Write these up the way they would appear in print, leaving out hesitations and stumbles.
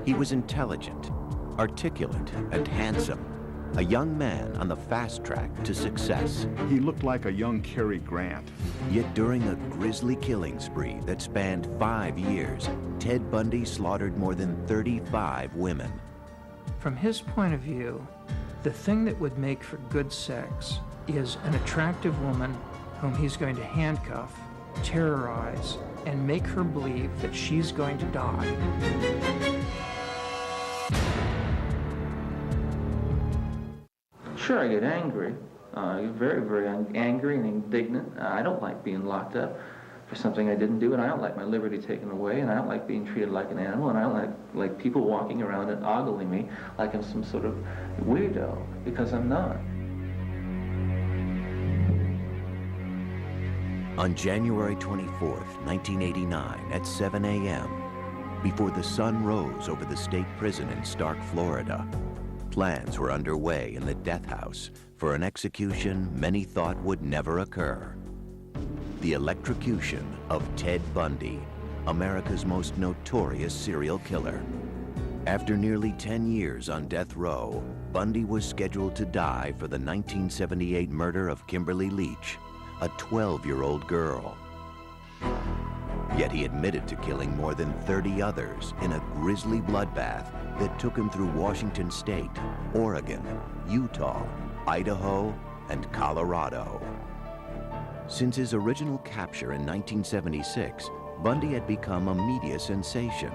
He was intelligent, articulate, and handsome, a young man on the fast track to success. He looked like a young Cary Grant. Yet during a grisly killing spree that spanned 5 years, Ted Bundy slaughtered more than 35 women. From his point of view, the thing that would make for good sex is an attractive woman whom he's going to handcuff, terrorize, and make her believe that she's going to die. Sure, I get angry. Very, very angry and indignant. I don't like being locked up for something I didn't do, and I don't like my liberty taken away, and I don't like being treated like an animal, and I don't like people walking around and ogling me like I'm some sort of weirdo, because I'm not. On January 24th, 1989, at 7 a.m., before the sun rose over the state prison in Stark, Florida, plans were underway in the death house for an execution many thought would never occur. The electrocution of Ted Bundy, America's most notorious serial killer. After nearly 10 years on death row, Bundy was scheduled to die for the 1978 murder of Kimberly Leach, a 12-year-old girl. Yet he admitted to killing more than 30 others in a grisly bloodbath that took him through Washington State, Oregon, Utah, Idaho, and Colorado. Since his original capture in 1976, Bundy had become a media sensation.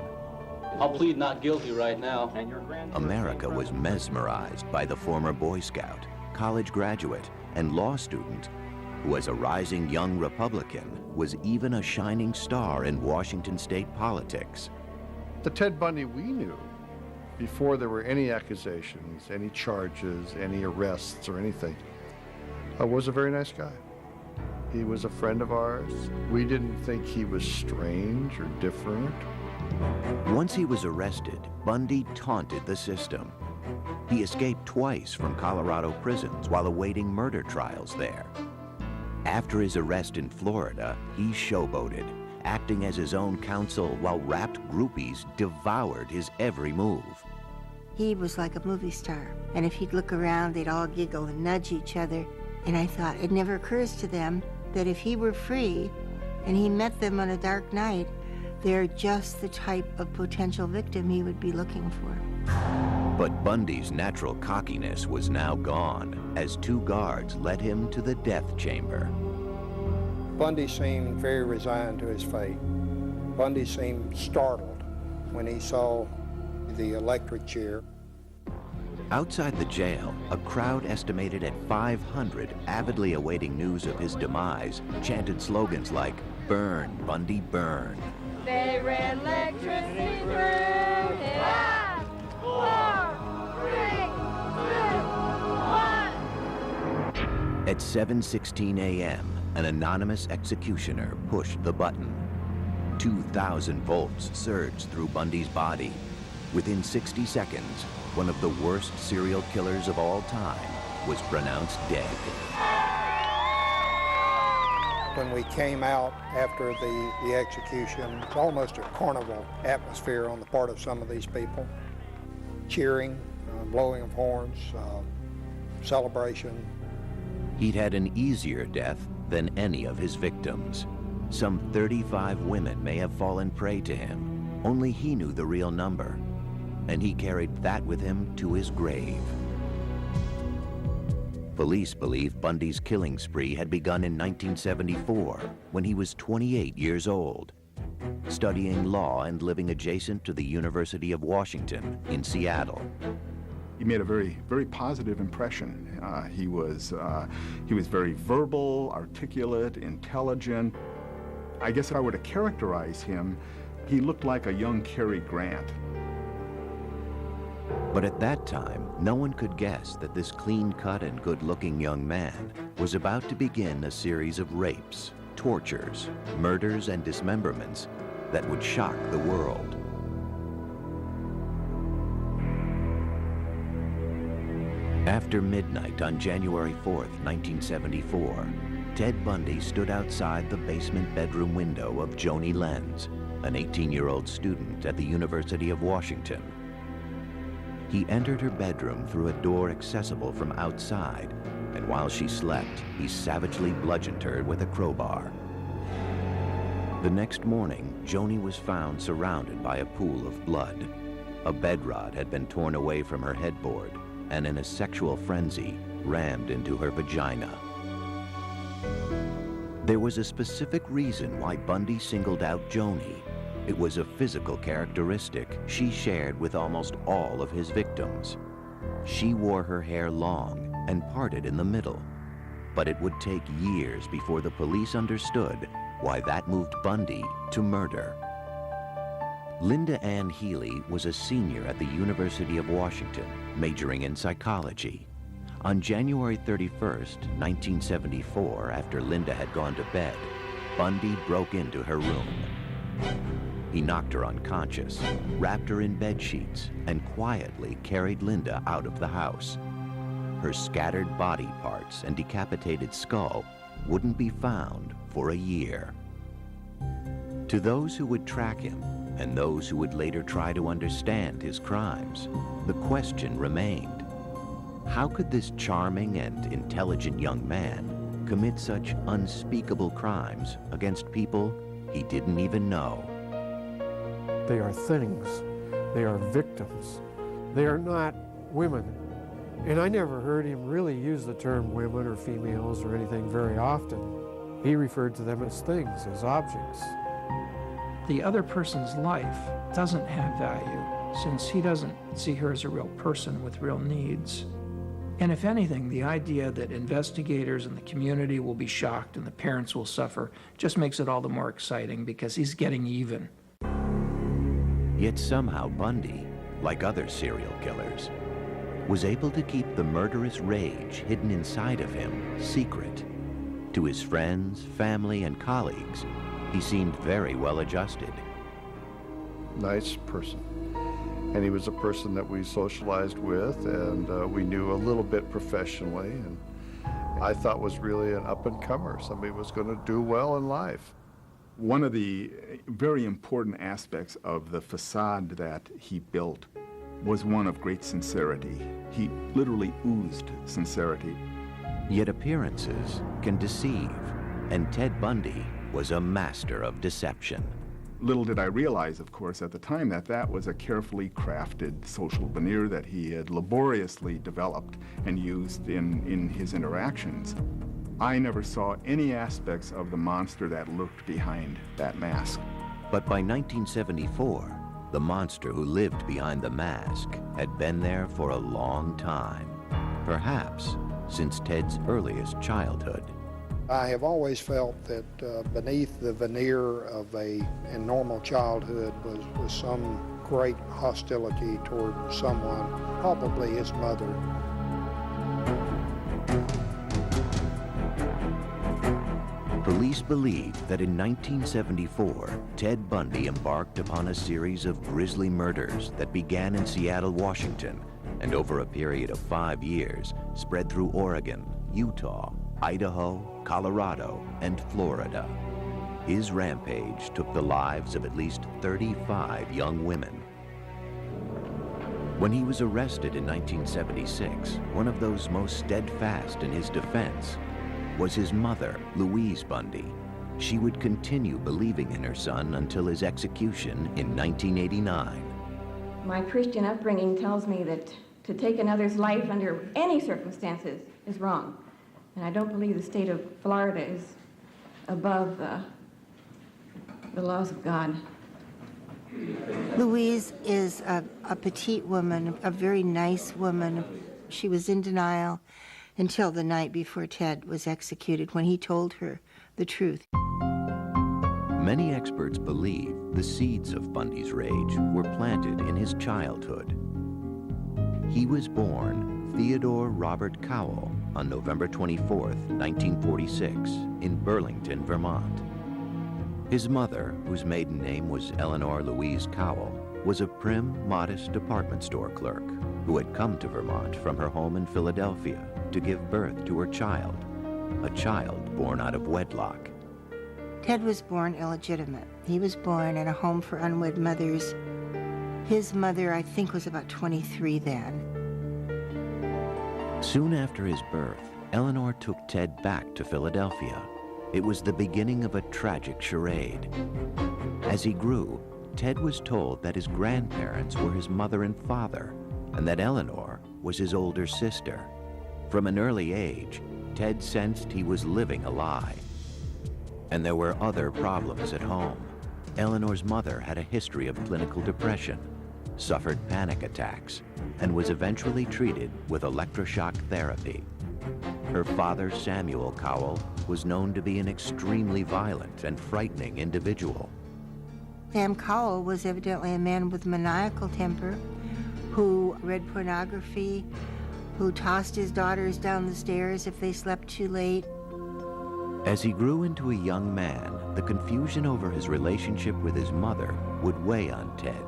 I'll plead not guilty right now. America was mesmerized by the former Boy Scout, college graduate, and law student who, as a rising young Republican, was even a shining star in Washington state politics. The Ted Bundy we knew, before there were any accusations, any charges, any arrests or anything, was a very nice guy. He was a friend of ours. We didn't think he was strange or different. Once he was arrested, Bundy taunted the system. He escaped twice from Colorado prisons while awaiting murder trials there. After his arrest in Florida, he showboated, acting as his own counsel while rapt groupies devoured his every move. He was like a movie star, and if he'd look around, they'd all giggle and nudge each other. And I thought, it never occurs to them that if he were free and he met them on a dark night, they're just the type of potential victim he would be looking for. But Bundy's natural cockiness was now gone as 2 guards led him to the death chamber. Bundy seemed very resigned to his fate. Bundy seemed startled when he saw the electric chair. Outside the jail, a crowd estimated at 500 avidly awaiting news of his demise chanted slogans like, "Burn, Bundy, burn." They ran electricity through his eyes. 4, 3, 2, 1. At 7:16 a.m., an anonymous executioner pushed the button. 2,000 volts surged through Bundy's body. Within 60 seconds, one of the worst serial killers of all time was pronounced dead. When we came out after the execution, it's almost a carnival atmosphere on the part of some of these people. Cheering, blowing of horns, celebration. He'd had an easier death than any of his victims. Some 35 women may have fallen prey to him. Only he knew the real number, and he carried that with him to his grave. Police believe Bundy's killing spree had begun in 1974, when he was 28 years old, studying law and living adjacent to the University of Washington in Seattle. He made a very, very positive impression. He was very verbal, articulate, intelligent. I guess if I were to characterize him, he looked like a young Cary Grant. But at that time, no one could guess that this clean-cut and good-looking young man was about to begin a series of rapes, tortures, murders, and dismemberments that would shock the world. After midnight on January 4th, 1974, Ted Bundy stood outside the basement bedroom window of Joni Lenz, an 18-year-old student at the University of Washington. He entered her bedroom through a door accessible from outside, and while she slept, he savagely bludgeoned her with a crowbar. The next morning, Joni was found surrounded by a pool of blood. A bed rod had been torn away from her headboard, and in a sexual frenzy, rammed into her vagina. There was a specific reason why Bundy singled out Joni. It was a physical characteristic she shared with almost all of his victims. She wore her hair long and parted in the middle, but it would take years before the police understood why that moved Bundy to murder. Linda Ann Healy was a senior at the University of Washington, majoring in psychology. On January 31st, 1974, after Linda had gone to bed, Bundy broke into her room. He knocked her unconscious, wrapped her in bed sheets, and quietly carried Linda out of the house. Her scattered body parts and decapitated skull wouldn't be found for a year. To those who would track him, and those who would later try to understand his crimes, the question remained: how could this charming and intelligent young man commit such unspeakable crimes against people he didn't even know? They are things. They are victims. They are not women. And I never heard him really use the term women or females or anything very often. He referred to them as things, as objects. The other person's life doesn't have value, since he doesn't see her as a real person with real needs. And if anything, the idea that investigators and the community will be shocked and the parents will suffer just makes it all the more exciting, because he's getting even. Yet somehow Bundy, like other serial killers, was able to keep the murderous rage hidden inside of him secret. To his friends, family, and colleagues, he seemed very well adjusted. Nice person. And he was a person that we socialized with, and we knew a little bit professionally, and I thought was really an up-and-comer, somebody who was going to do well in life. One of the very important aspects of the facade that he built was one of great sincerity. He literally oozed sincerity. Yet appearances can deceive, and Ted Bundy was a master of deception. Little did I realize, of course, at the time that that was a carefully crafted social veneer that he had laboriously developed and used in his interactions. I never saw any aspects of the monster that lurked behind that mask. But by 1974, the monster who lived behind the mask had been there for a long time, perhaps since Ted's earliest childhood. I have always felt that beneath the veneer of a normal childhood was some great hostility toward someone, probably his mother. Police believe that in 1974, Ted Bundy embarked upon a series of grisly murders that began in Seattle, Washington, and over a period of 5 years spread through Oregon, Utah, Idaho, Colorado, and Florida. His rampage took the lives of at least 35 young women. When he was arrested in 1976, one of those most steadfast in his defense was his mother, Louise Bundy. She would continue believing in her son until his execution in 1989. My Christian upbringing tells me that to take another's life under any circumstances is wrong. And I don't believe the state of Florida is above the laws of God. Louise is a petite woman, a very nice woman. She was in denial until the night before Ted was executed, when he told her the truth. Many experts believe the seeds of Bundy's rage were planted in his childhood. He was born Theodore Robert Cowell on November 24th, 1946, in Burlington, Vermont. His mother, whose maiden name was Eleanor Louise Cowell, was a prim, modest department store clerk who had come to Vermont from her home in Philadelphia to give birth to her child, a child born out of wedlock. Ted was born illegitimate. He was born in a home for unwed mothers. His mother, I think, was about 23 then. Soon after his birth, Eleanor took Ted back to Philadelphia. It was the beginning of a tragic charade. As he grew, Ted was told that his grandparents were his mother and father, and that Eleanor was his older sister. From an early age, Ted sensed he was living a lie. And there were other problems at home. Eleanor's mother had a history of clinical depression, suffered panic attacks, and was eventually treated with electroshock therapy. Her father, Samuel Cowell, was known to be an extremely violent and frightening individual. Sam Cowell was evidently a man with maniacal temper who read pornography, who tossed his daughters down the stairs if they slept too late. As he grew into a young man, the confusion over his relationship with his mother would weigh on Ted.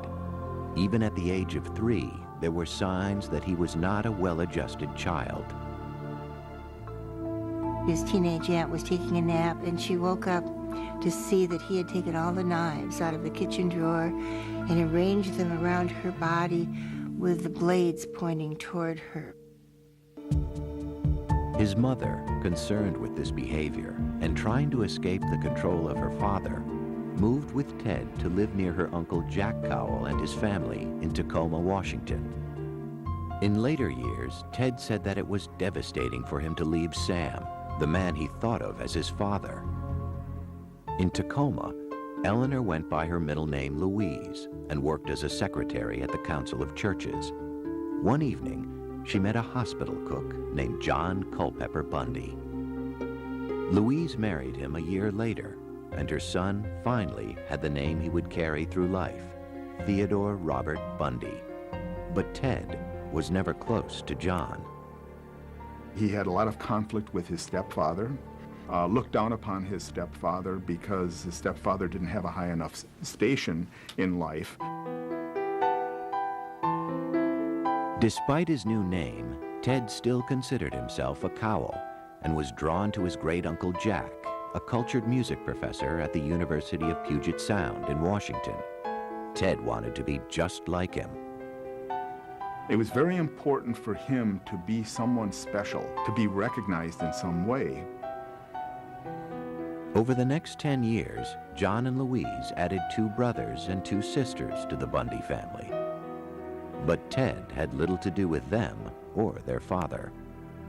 Even at the age of 3, there were signs that he was not a well-adjusted child. His teenage aunt was taking a nap, and she woke up to see that he had taken all the knives out of the kitchen drawer and arranged them around her body with the blades pointing toward her. His mother, concerned with this behavior and trying to escape the control of her father, moved with Ted to live near her uncle Jack Cowell and his family in Tacoma, Washington. In later years, Ted said that it was devastating for him to leave Sam, the man he thought of as his father. In Tacoma, Eleanor went by her middle name Louise and worked as a secretary at the Council of Churches. One evening, she met a hospital cook named John Culpeper Bundy. Louise married him a year later, and her son finally had the name he would carry through life, Theodore Robert Bundy. But Ted was never close to John. He had a lot of conflict with his stepfather, looked down upon his stepfather because his stepfather didn't have a high enough station in life. Despite his new name, Ted still considered himself a Cowell and was drawn to his great-uncle Jack, a cultured music professor at the University of Puget Sound in Washington. Ted wanted to be just like him. It was very important for him to be someone special, to be recognized in some way. Over the next 10 years, John and Louise added 2 brothers and 2 sisters to the Bundy family. But Ted had little to do with them or their father.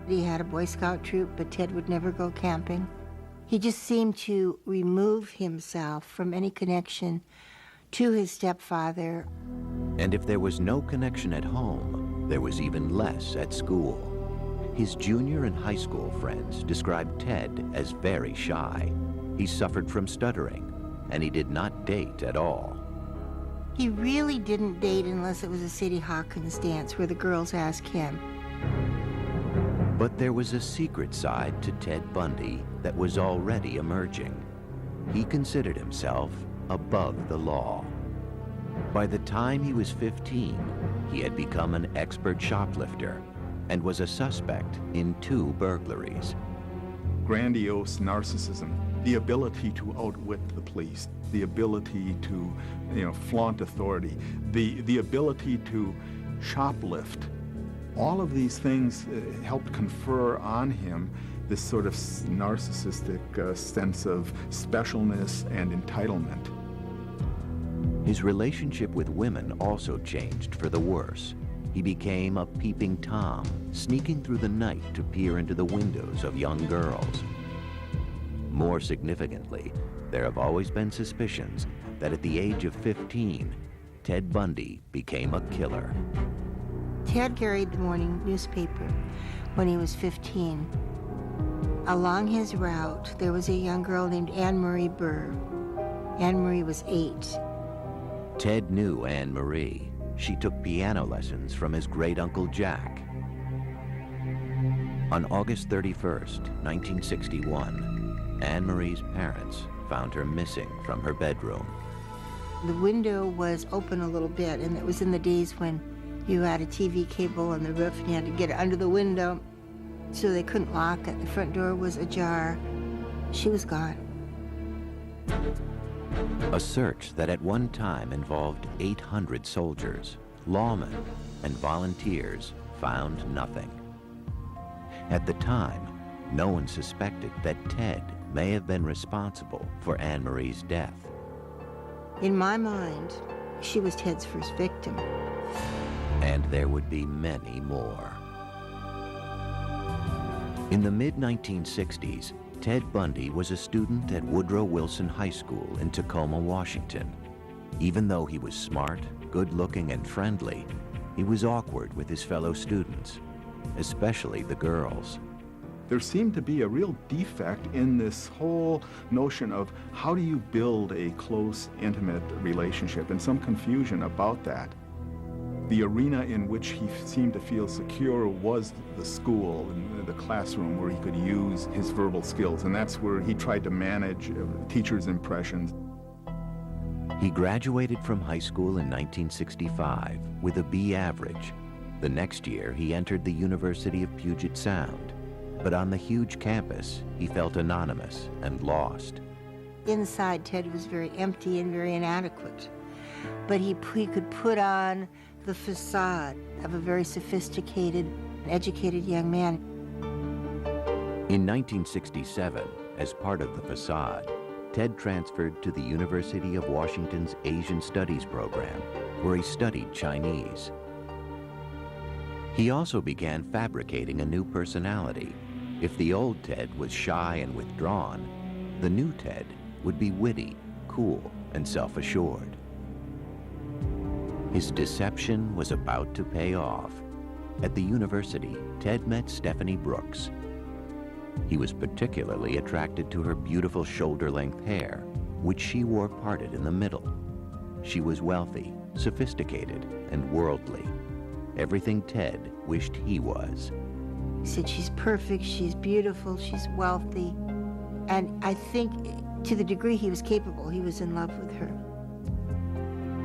He had a Boy Scout troop, but Ted would never go camping. He just seemed to remove himself from any connection to his stepfather. And if there was no connection at home, there was even less at school. His junior and high school friends described Ted as very shy. He suffered from stuttering, and he did not date at all. He really didn't date unless it was a Sadie Hawkins dance where the girls asked him. But there was a secret side to Ted Bundy that was already emerging. He considered himself above the law. By the time he was 15, he had become an expert shoplifter and was a suspect in 2 burglaries. Grandiose narcissism, the ability to outwit the police, the ability to, flaunt authority, the ability to shoplift. All of these things helped confer on him this sort of narcissistic sense of specialness and entitlement. His relationship with women also changed for the worse. He became a peeping Tom, sneaking through the night to peer into the windows of young girls. More significantly, there have always been suspicions that at the age of 15, Ted Bundy became a killer. Ted carried the morning newspaper when he was 15. Along his route, there was a young girl named Anne Marie Burr. Anne Marie was 8. Ted knew Anne Marie. She took piano lessons from his great-uncle Jack. On August 31st, 1961, Anne Marie's parents found her missing from her bedroom. The window was open a little bit, and it was in the days when you had a TV cable on the roof and you had to get it under the window, so they couldn't lock it. The front door was ajar. She was gone. A search that at one time involved 800 soldiers, lawmen, and volunteers found nothing. At the time, no one suspected that Ted may have been responsible for Anne Marie's death. In my mind, she was Ted's first victim. And there would be many more. In the mid-1960s, Ted Bundy was a student at Woodrow Wilson High School in Tacoma, Washington. Even though he was smart, good-looking, and friendly, he was awkward with his fellow students, especially the girls. There seemed to be a real defect in this whole notion of how do you build a close, intimate relationship, and some confusion about that. The arena in which he seemed to feel secure was the school and the classroom where he could use his verbal skills, and that's where he tried to manage teachers' impressions. He graduated from high school in 1965 with a B average. The next year, he entered the University of Puget Sound. But on the huge campus, he felt anonymous and lost. Inside, Ted was very empty and very inadequate. But he could put on the facade of a very sophisticated, educated young man. In 1967, as part of the facade, Ted transferred to the University of Washington's Asian Studies program, where he studied Chinese. He also began fabricating a new personality. If the old Ted was shy and withdrawn, the new Ted would be witty, cool, and self-assured. His deception was about to pay off. At the university, Ted met Stephanie Brooks. He was particularly attracted to her beautiful shoulder-length hair, which she wore parted in the middle. She was wealthy, sophisticated, and worldly. Everything Ted wished he was. He said, she's perfect, she's beautiful, she's wealthy. And I think to the degree he was capable, he was in love with her.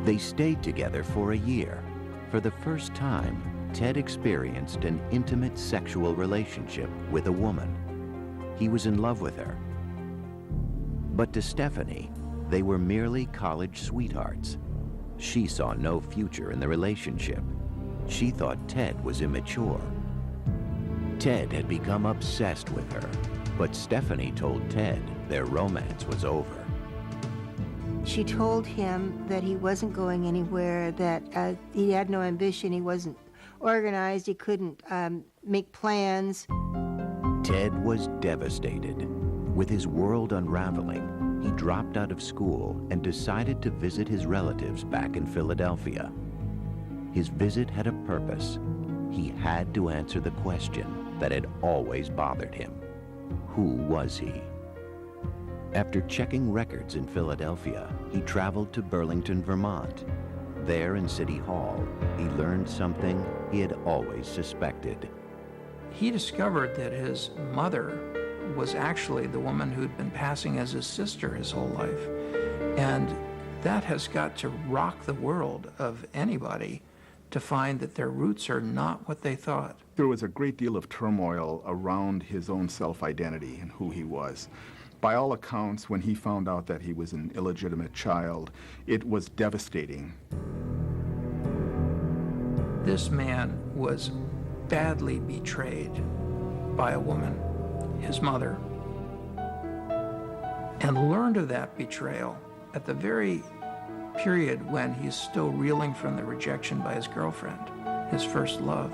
They stayed together for a year. For the first time, Ted experienced an intimate sexual relationship with a woman. He was in love with her. But to Stephanie, they were merely college sweethearts. She saw no future in the relationship. She thought Ted was immature. Ted had become obsessed with her, but Stephanie told Ted their romance was over. She told him that he wasn't going anywhere, that he had no ambition, he wasn't organized, he couldn't make plans. Ted was devastated. With his world unraveling, he dropped out of school and decided to visit his relatives back in Philadelphia. His visit had a purpose. He had to answer the question that had always bothered him. Who was he? After checking records in Philadelphia, he traveled to Burlington, Vermont. There in City Hall, he learned something he had always suspected. He discovered that his mother was actually the woman who'd been passing as his sister his whole life. And that has got to rock the world of anybody to find that their roots are not what they thought. There was a great deal of turmoil around his own self-identity and who he was. By all accounts, when he found out that he was an illegitimate child, it was devastating. This man was badly betrayed by a woman, his mother, and learned of that betrayal at the very period when he's still reeling from the rejection by his girlfriend, his first love.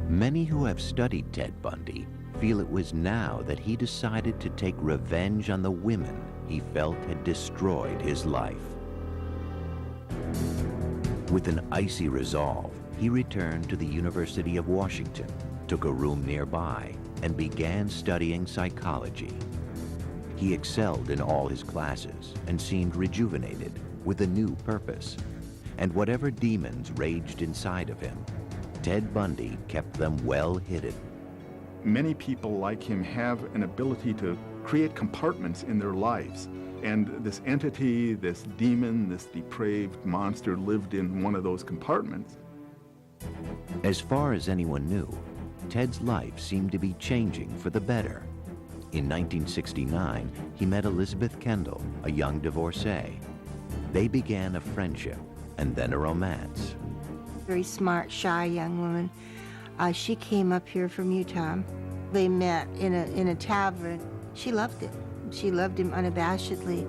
Many who have studied Ted Bundy feel it was now that he decided to take revenge on the women he felt had destroyed his life. With an icy resolve, he returned to the University of Washington, took a room nearby, and began studying psychology. He excelled in all his classes and seemed rejuvenated with a new purpose. And whatever demons raged inside of him, Ted Bundy kept them well hidden. Many people like him have an ability to create compartments in their lives. And this entity, this demon, this depraved monster lived in one of those compartments. As far as anyone knew, Ted's life seemed to be changing for the better. In 1969, he met Elizabeth Kendall, a young divorcee. They began a friendship and then a romance. Very smart, shy young woman. She came up here from Utah. They met in a tavern. She loved it. She loved him unabashedly.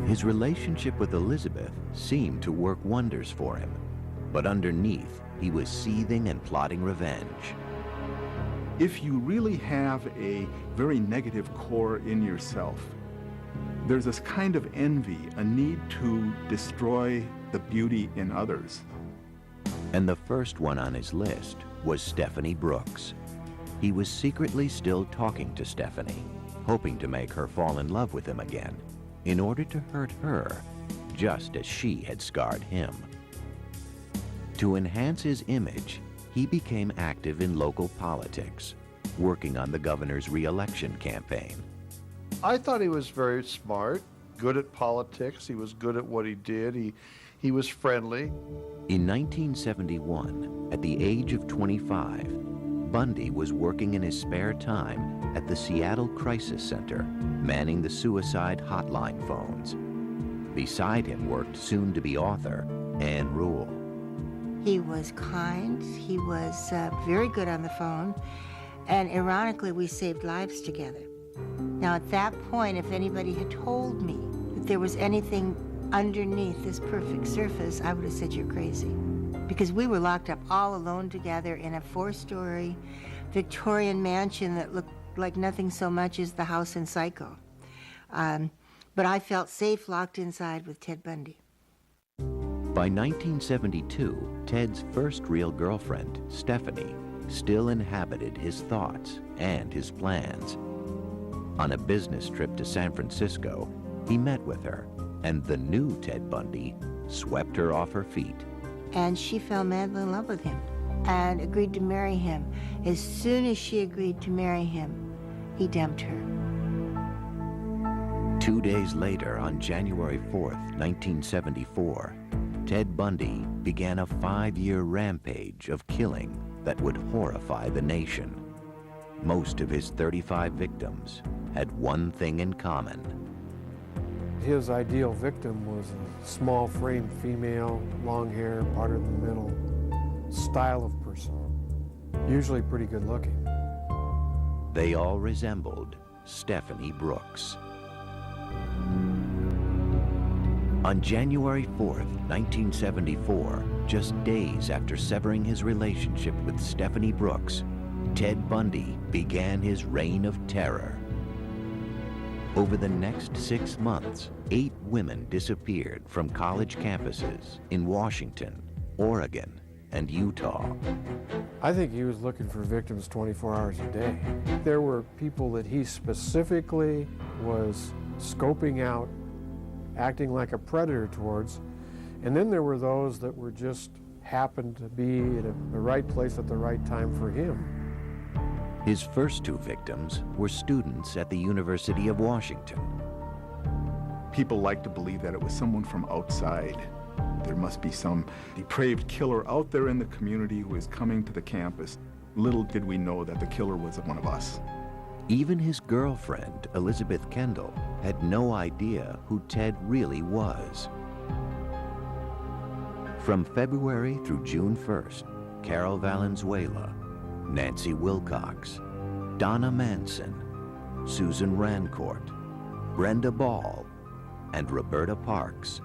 His relationship with Elizabeth seemed to work wonders for him, but underneath, he was seething and plotting revenge. If you really have a very negative core in yourself, there's this kind of envy, a need to destroy the beauty in others. And the first one on his list was Stephanie Brooks. He was secretly still talking to Stephanie, hoping to make her fall in love with him again, in order to hurt her, just as she had scarred him. To enhance his image, he became active in local politics, working on the governor's re-election campaign. I thought he was very smart, good at politics. He was good at what he did. He was friendly. In 1971, at the age of 25, Bundy was working in his spare time at the Seattle Crisis Center, manning the suicide hotline phones. Beside him worked soon-to-be author Ann Rule. He was kind. He was very good on the phone. And ironically, we saved lives together. Now, at that point, if anybody had told me that there was anything underneath this perfect surface, I would have said, you're crazy. Because we were locked up all alone together in a 4-story Victorian mansion that looked like nothing so much as the house in Psycho. But I felt safe locked inside with Ted Bundy. By 1972, Ted's first real girlfriend, Stephanie, still inhabited his thoughts and his plans. On a business trip to San Francisco, he met with her, and the new Ted Bundy swept her off her feet. And she fell madly in love with him and agreed to marry him. As soon as she agreed to marry him, he dumped her. 2 days later, on January 4th, 1974, Ted Bundy began a 5-year rampage of killing that would horrify the nation. Most of his 35 victims had one thing in common. His ideal victim was a small frame female, long hair, parted in the middle, style of person, usually pretty good looking. They all resembled Stephanie Brooks. On January 4th, 1974, just days after severing his relationship with Stephanie Brooks, Ted Bundy began his reign of terror. Over the next 6 months, 8 women disappeared from college campuses in Washington, Oregon, and Utah. I think he was looking for victims 24 hours a day. There were people that he specifically was scoping out, acting like a predator towards, and then there were those that were just happened to be at the right place at the right time for him. His first 2 victims were students at the University of Washington. People like to believe that it was someone from outside. There must be some depraved killer out there in the community who is coming to the campus. Little did we know that the killer was one of us. Even his girlfriend, Elizabeth Kendall, had no idea who Ted really was. From February through June 1st, Carol Valenzuela, Nancy Wilcox, Donna Manson, Susan Rancourt, Brenda Ball, and Roberta Parks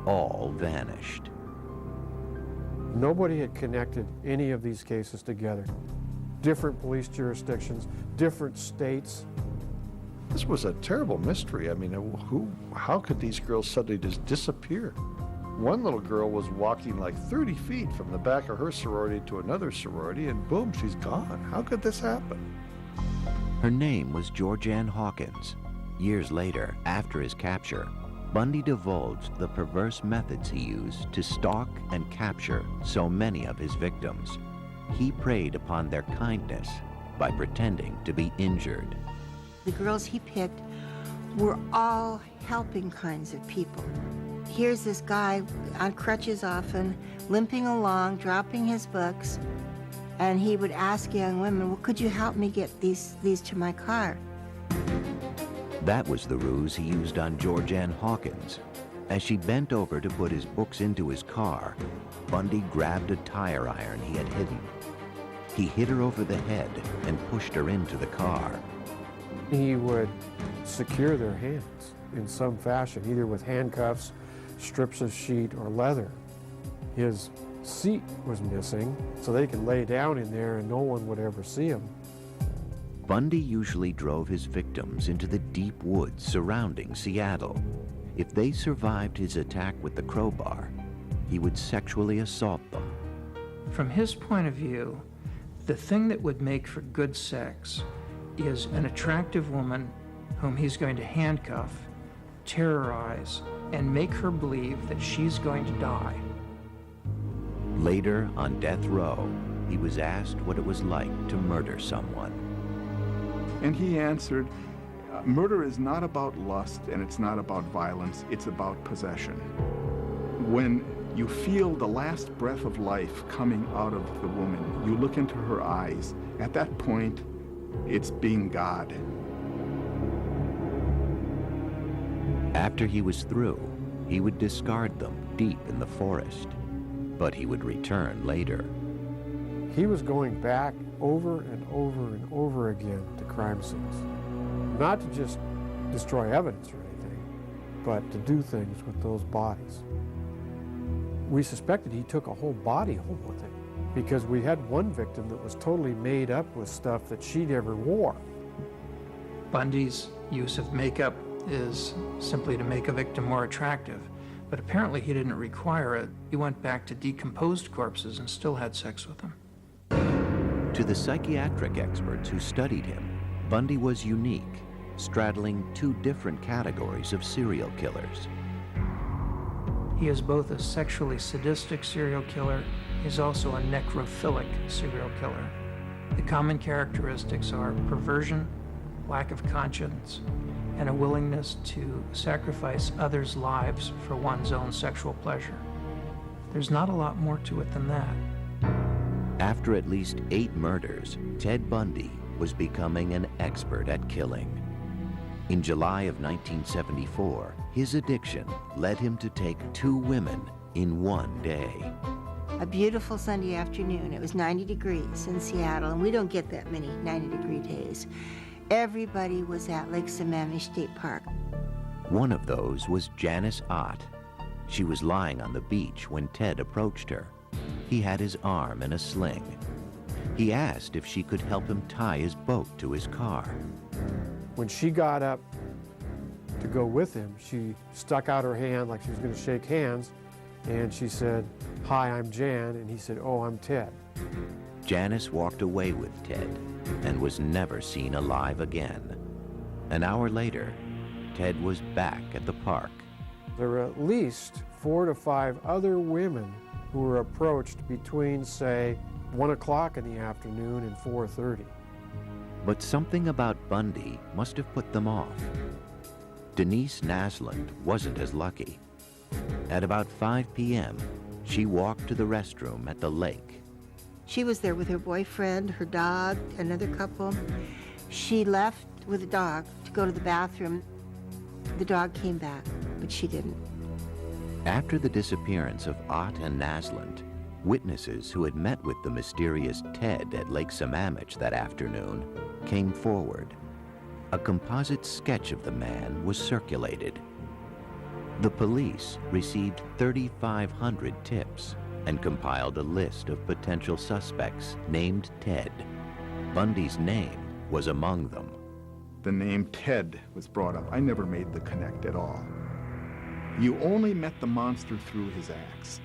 all vanished. Nobody had connected any of these cases together. Different police jurisdictions, different states. This was a terrible mystery. I mean, how could these girls suddenly just disappear? One little girl was walking like 30 feet from the back of her sorority to another sorority, and boom, she's gone. How could this happen? Her name was Georgianne Hawkins. Years later, after his capture, Bundy divulged the perverse methods he used to stalk and capture so many of his victims. He preyed upon their kindness by pretending to be injured. The girls he picked were all helping kinds of people. Here's this guy on crutches often, limping along, dropping his books, And he would ask young women, well, could you help me get these to my car? That was the ruse he used on Georgianne Hawkins. As she bent over to put his books into his car, Bundy grabbed a tire iron he had hidden. He hit her over the head and pushed her into the car. He would secure their hands in some fashion, either with handcuffs, strips of sheet, or leather. His seat was missing, so they could lay down in there and no one would ever see him. Bundy usually drove his victims into the deep woods surrounding Seattle. If they survived his attack with the crowbar, he would sexually assault them. From his point of view, the thing that would make for good sex is an attractive woman whom he's going to handcuff, terrorize, and make her believe that she's going to die. Later, on death row, he was asked what it was like to murder someone. And he answered, murder is not about lust and it's not about violence, it's about possession. When you feel the last breath of life coming out of the woman, you look into her eyes. At that point, it's being God. After he was through, he would discard them deep in the forest, but he would return later. He was going back over and over and over again to crime scenes. Not to just destroy evidence or anything, but to do things with those bodies. We suspected he took a whole body home with him because we had one victim that was totally made up with stuff that she never wore. Bundy's use of makeup is simply to make a victim more attractive, but apparently he didn't require it. He went back to decomposed corpses and still had sex with them. To the psychiatric experts who studied him, Bundy was unique, straddling two different categories of serial killers. He is both a sexually sadistic serial killer. He's also a necrophilic serial killer. The common characteristics are perversion, lack of conscience, and a willingness to sacrifice others' lives for one's own sexual pleasure. There's not a lot more to it than that. After at least 8 murders, Ted Bundy was becoming an expert at killing. In July of 1974, his addiction led him to take 2 women in one day. A beautiful Sunday afternoon. It was 90 degrees in Seattle, and we don't get that many 90-degree days. Everybody was at Lake Sammamish State Park. One of those was Janice Ott. She was lying on the beach when Ted approached her. He had his arm in a sling. He asked if she could help him tie his boat to his car. When she got up to go with him, she stuck out her hand like she was going to shake hands, and she said, "Hi, I'm Jan," and he said, "Oh, I'm Ted." Janice walked away with Ted and was never seen alive again. An hour later, Ted was back at the park. There were at least 4 to 5 other women who were approached between, say, 1 o'clock in the afternoon and 4:30. But something about Bundy must have put them off. Denise Naslund wasn't as lucky. At about 5 p.m., she walked to the restroom at the lake. She was there with her boyfriend, her dog, another couple. She left with the dog to go to the bathroom. The dog came back, but she didn't. After the disappearance of Ott and Naslund, witnesses who had met with the mysterious Ted at Lake Sammamish that afternoon came forward. A composite sketch of the man was circulated. The police received 3,500 tips and compiled a list of potential suspects named Ted. Bundy's name was among them. The name Ted was brought up. I never made the connect at all. You only met the monster through his acts.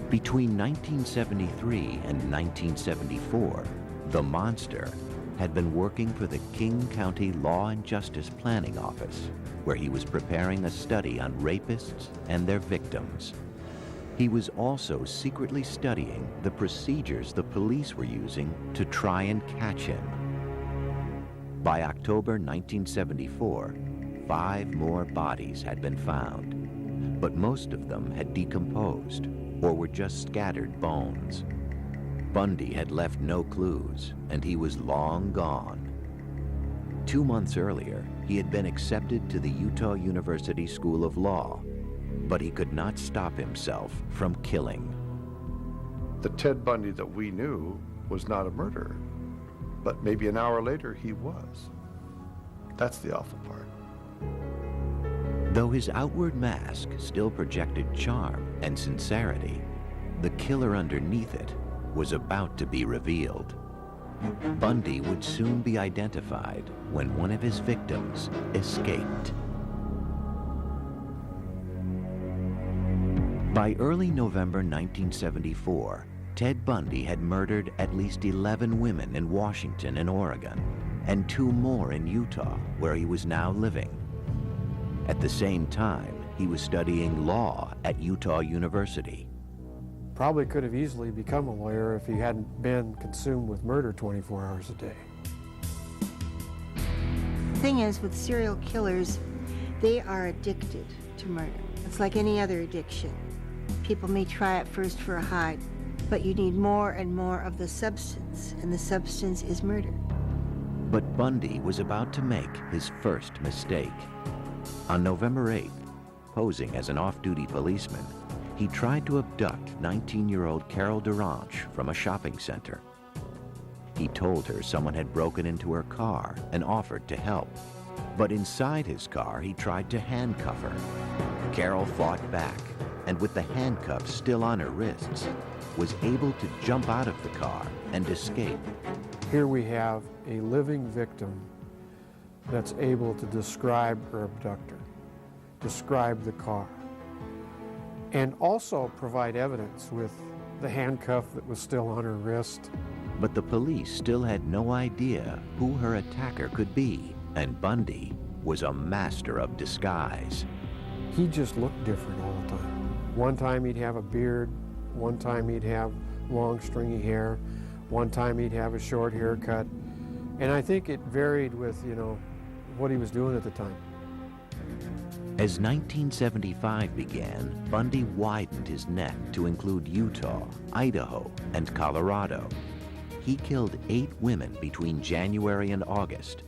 Between 1973 and 1974, the monster had been working for the King County Law and Justice Planning Office, where he was preparing a study on rapists and their victims. He was also secretly studying the procedures the police were using to try and catch him. By October 1974, 5 more bodies had been found, but most of them had decomposed or were just scattered bones. Bundy had left no clues, and he was long gone. 2 months earlier, he had been accepted to the Utah University School of Law, but he could not stop himself from killing. The Ted Bundy that we knew was not a murderer, but maybe an hour later he was. That's the awful part. Though his outward mask still projected charm and sincerity, the killer underneath it was about to be revealed. Bundy would soon be identified when one of his victims escaped. By early November 1974, Ted Bundy had murdered at least 11 women in Washington and Oregon, and 2 more in Utah, where he was now living. At the same time, he was studying law at Utah University. Probably could have easily become a lawyer if he hadn't been consumed with murder 24 hours a day. The thing is, with serial killers, they are addicted to murder. It's like any other addiction. People may try at first for a high, but you need more and more of the substance, and the substance is murder. But Bundy was about to make his first mistake. On November 8th, posing as an off-duty policeman, he tried to abduct 19-year-old Carol DeRanche from a shopping center. He told her someone had broken into her car and offered to help. But inside his car, he tried to handcuff her. Carol fought back, and with the handcuffs still on her wrists, was able to jump out of the car and escape. Here we have a living victim that's able to describe her abductor, describe the car, and also provide evidence with the handcuff that was still on her wrist. But the police still had no idea who her attacker could be, and Bundy was a master of disguise. He just looked different all the time. One time he'd have a beard, one time he'd have long stringy hair, one time he'd have a short haircut, and I think it varied with, what he was doing at the time. As 1975 began, Bundy widened his net to include Utah, Idaho, and Colorado. He killed 8 women between January and August,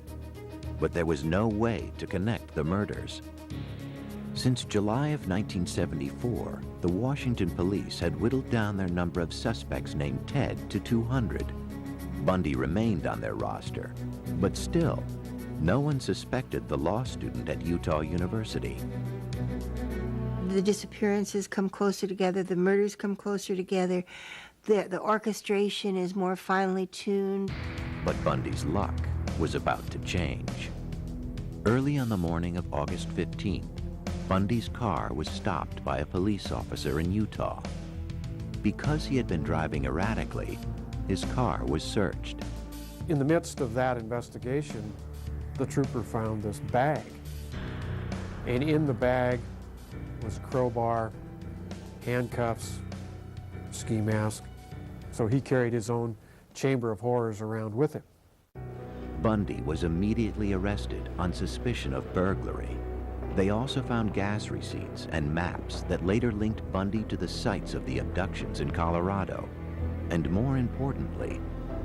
but there was no way to connect the murders. Since July of 1974, the Washington police had whittled down their number of suspects named Ted to 200. Bundy remained on their roster, but still, no one suspected the law student at Utah University. The disappearances come closer together, the murders come closer together, the orchestration is more finely tuned. But Bundy's luck was about to change. Early on the morning of August 15th, Bundy's car was stopped by a police officer in Utah. Because he had been driving erratically, his car was searched. In the midst of that investigation, the trooper found this bag. And in the bag was a crowbar, handcuffs, ski mask. So he carried his own chamber of horrors around with him. Bundy was immediately arrested on suspicion of burglary. They also found gas receipts and maps that later linked Bundy to the sites of the abductions in Colorado. And more importantly,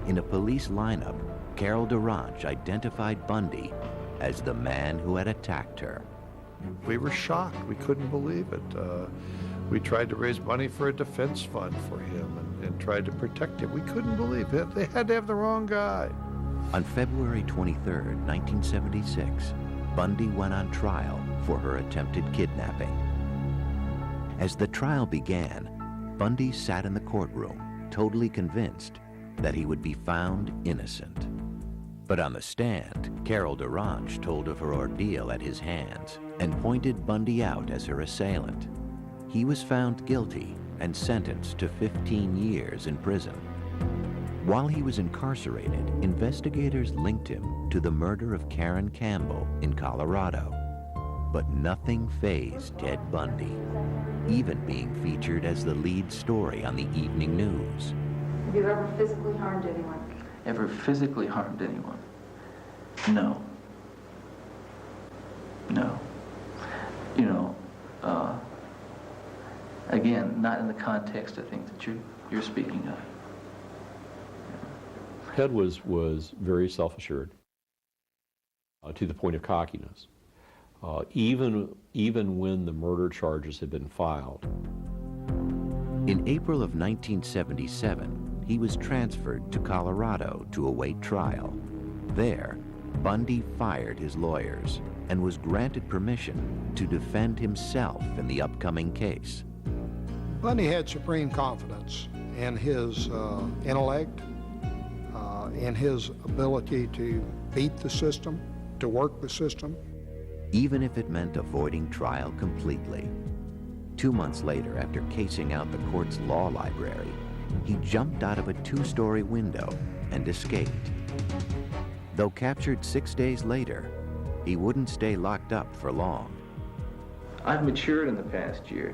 in a police lineup, Carol DeRanche identified Bundy as the man who had attacked her. We were shocked. We couldn't believe it. We tried to raise money for a defense fund for him and tried to protect him. We couldn't believe it. They had to have the wrong guy. On February 23rd, 1976, Bundy went on trial for her attempted kidnapping. As the trial began, Bundy sat in the courtroom, totally convinced that he would be found innocent. But on the stand, Carol DeRanche told of her ordeal at his hands and pointed Bundy out as her assailant. He was found guilty and sentenced to 15 years in prison. While he was incarcerated, investigators linked him to the murder of Karen Campbell in Colorado. But nothing fazed Ted Bundy, even being featured as the lead story on the evening news. Have you ever physically harmed anyone? Ever physically harmed anyone? No. No. Again, not in the context, I think, that you're speaking of. Ted was very self-assured to the point of cockiness. Even when the murder charges had been filed. In April of 1977, he was transferred to Colorado to await trial. There, Bundy fired his lawyers and was granted permission to defend himself in the upcoming case. Bundy had supreme confidence in his intellect, in his ability to beat the system, to work the system. Even if it meant avoiding trial completely. 2 months later, after casing out the court's law library, he jumped out of a 2-story window and escaped. Though captured 6 days later, he wouldn't stay locked up for long. I've matured in the past year.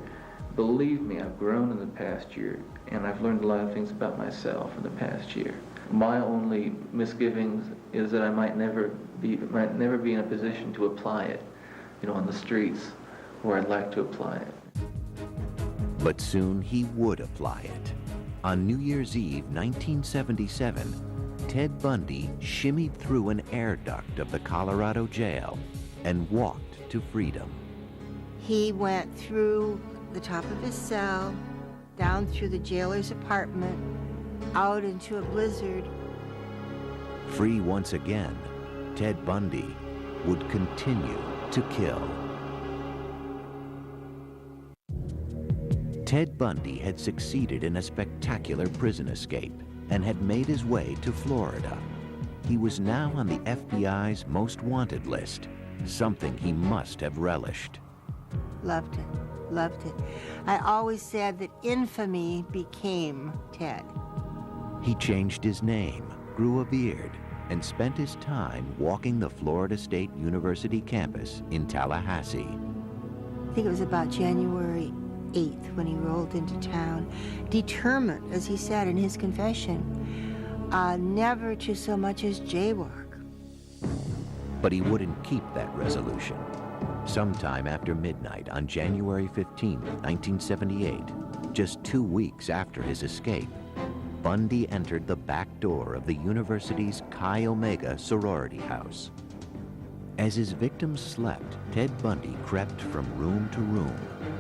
Believe me, I've grown in the past year, and I've learned a lot of things about myself in the past year. My only misgivings is that I might never be in a position to apply it, on the streets where I'd like to apply it. But soon he would apply it. On New Year's Eve, 1977, Ted Bundy shimmied through an air duct of the Colorado jail and walked to freedom. He went through the top of his cell, down through the jailer's apartment, out into a blizzard. Free once again, Ted Bundy would continue to kill. Ted Bundy had succeeded in a spectacular prison escape and had made his way to Florida. He was now on the FBI's most wanted list, something he must have relished. Loved it, loved it. I always said that infamy became Ted. He changed his name, grew a beard, and spent his time walking the Florida State University campus in Tallahassee. I think it was about January 8th when he rolled into town, determined, as he said in his confession, never to so much as jaywalk. But he wouldn't keep that resolution. Sometime after midnight on January 15, 1978, just 2 weeks after his escape, Bundy entered the back door of the university's Chi Omega sorority house. As his victims slept, Ted Bundy crept from room to room.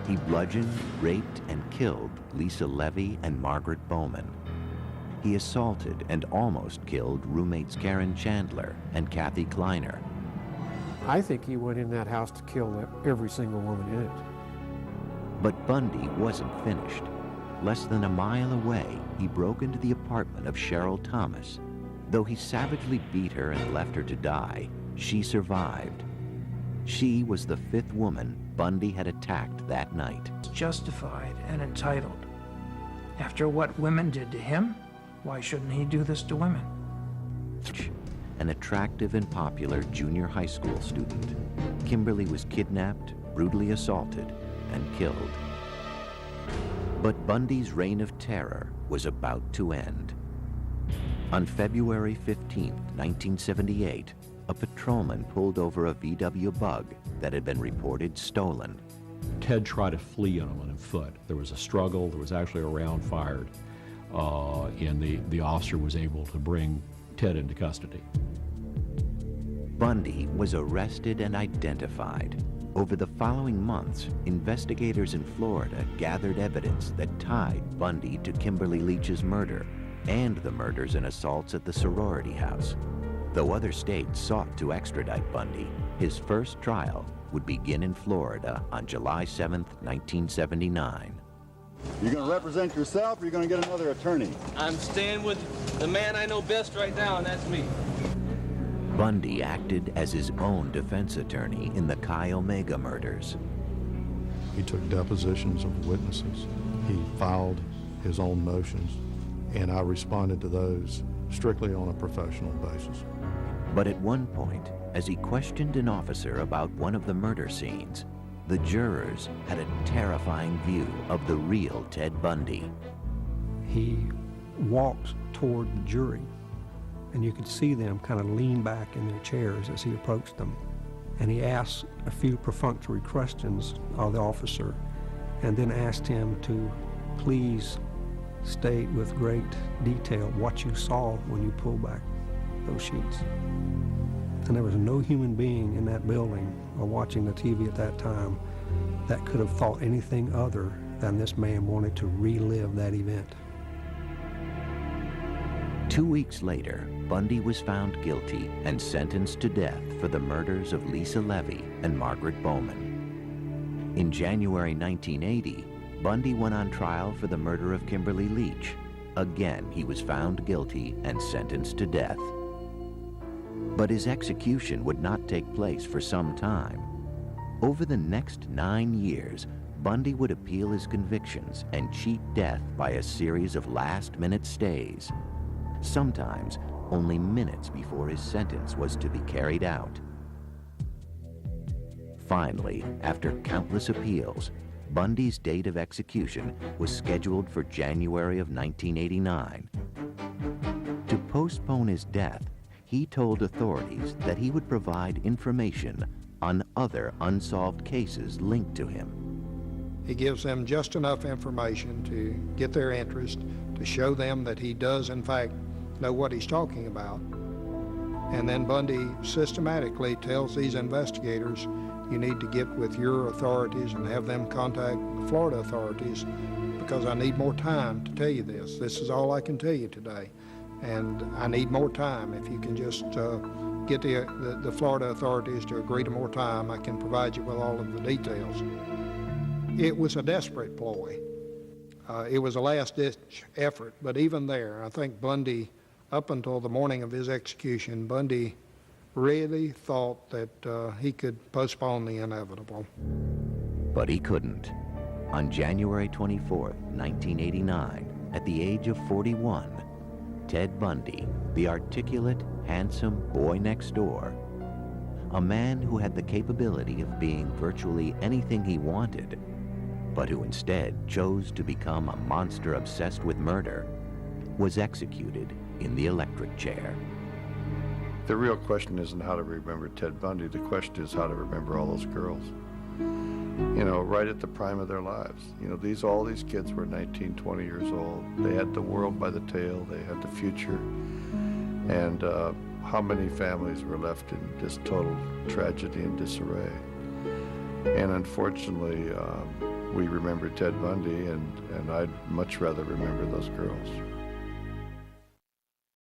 He bludgeoned, raped, and killed Lisa Levy and Margaret Bowman. He assaulted and almost killed roommates Karen Chandler and Kathy Kleiner. I think he went in that house to kill every single woman in it. But Bundy wasn't finished. Less than a mile away, he broke into the apartment of Cheryl Thomas. Though he savagely beat her and left her to die, she survived. She was the 5th woman Bundy had attacked that night. Justified and entitled. After what women did to him, why shouldn't he do this to women? An attractive and popular junior high school student, Kimberly was kidnapped, brutally assaulted, and killed. But Bundy's reign of terror was about to end. On February 15, 1978, a patrolman pulled over a VW Bug that had been reported stolen. Ted tried to flee on foot. There was a struggle. There was actually a round fired, and the officer was able to bring Ted into custody. Bundy was arrested and identified. Over the following months, investigators in Florida gathered evidence that tied Bundy to Kimberly Leach's murder and the murders and assaults at the sorority house. Though other states sought to extradite Bundy, his first trial would begin in Florida on July 7, 1979. You're going to represent yourself, or you're going to get another attorney? I'm staying with the man I know best right now, and that's me. Bundy acted as his own defense attorney in the Chi Omega murders. He took depositions of witnesses. He filed his own motions, and I responded to those strictly on a professional basis. But at one point, as he questioned an officer about one of the murder scenes, the jurors had a terrifying view of the real Ted Bundy. He walked toward the jury, and you could see them kind of lean back in their chairs as he approached them. And he asked a few perfunctory questions of the officer, and then asked him to please state with great detail what you saw when you pulled back those sheets. And there was no human being in that building or watching the TV at that time that could have thought anything other than this man wanted to relive that event. 2 weeks later, Bundy was found guilty and sentenced to death for the murders of Lisa Levy and Margaret Bowman. In January 1980, Bundy went on trial for the murder of Kimberly Leach. Again, he was found guilty and sentenced to death. But his execution would not take place for some time. Over the next 9 years, Bundy would appeal his convictions and cheat death by a series of last-minute stays, sometimes only minutes before his sentence was to be carried out. Finally, after countless appeals, Bundy's date of execution was scheduled for January of 1989. To postpone his death, he told authorities that he would provide information on other unsolved cases linked to him. He gives them just enough information to get their interest, to show them that he does, in fact, know what he's talking about. And then Bundy systematically tells these investigators, you need to get with your authorities and have them contact the Florida authorities because I need more time to tell you this. This is all I can tell you today. And I need more time. If you can just get the Florida authorities to agree to more time, I can provide you with all of the details. It was a desperate ploy. It was a last-ditch effort, but even there, I think Bundy, up until the morning of his execution, Bundy really thought that he could postpone the inevitable. But he couldn't. On January 24th, 1989, at the age of 41, Ted Bundy, the articulate, handsome boy next door, a man who had the capability of being virtually anything he wanted, but who instead chose to become a monster obsessed with murder, was executed in the electric chair. The real question isn't how to remember Ted Bundy. The question is how to remember all those girls. You know, right at the prime of their lives. You know, all these kids were 19, 20 years old. They had the world by the tail. They had the future. And how many families were left in just total tragedy and disarray? And unfortunately, we remember Ted Bundy, and I'd much rather remember those girls.